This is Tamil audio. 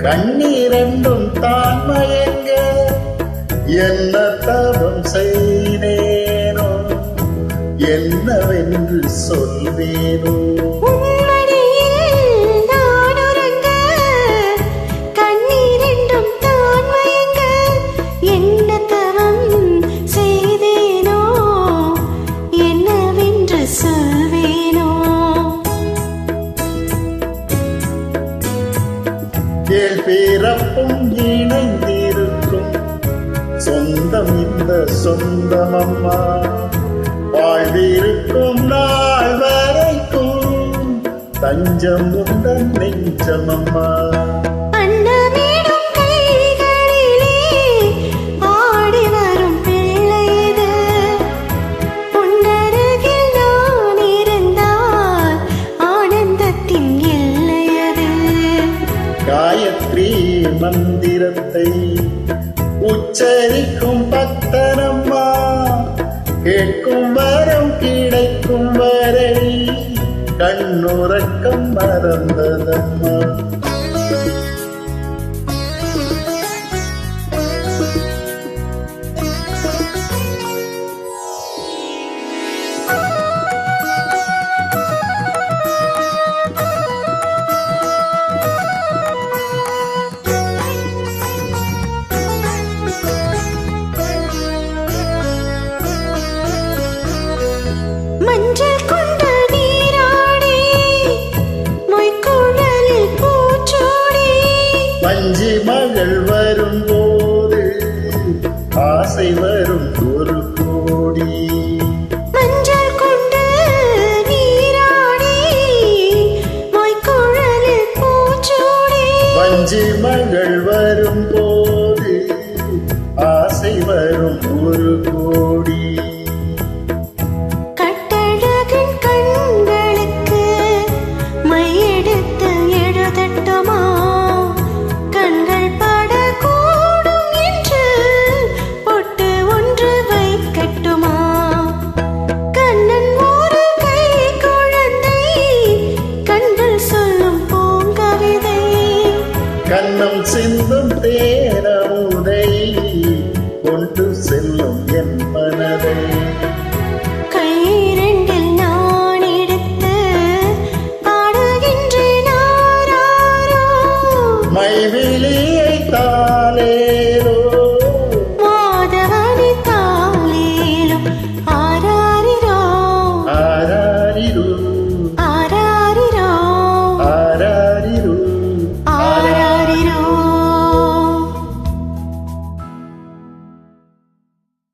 கண்ணீரெண்டும் தான் மயங்க என்ன தவம் செய்தேனோ என்னவென்று சொல்வேனோ. ஏழ் பிறப்பும் இணைந்திருக்கும் சொந்தம் இந்த சொந்தமம்மா, வாழ்விருக்கும் நாள் வரைக்கும் தஞ்சம் உந்தன் நெஞ்சமம்மா. காயத்ரி மந்திரத்தை உச்சரிக்கும் பக்தனம்மா, கேட்கும் வரம் கிடைக்கும் வரை கண்ணுறக்கம் மறந்ததம்மா. வஞ்சி மகள் வரும்போது ஆசை வரும் ஒரு கோடி, மஞ்சள் கொண்டு நீராடி மொய்க்குழலில் பூச்சூடி. வஞ்சி மகள் வரும்போது ஆசை வரும் ஒரு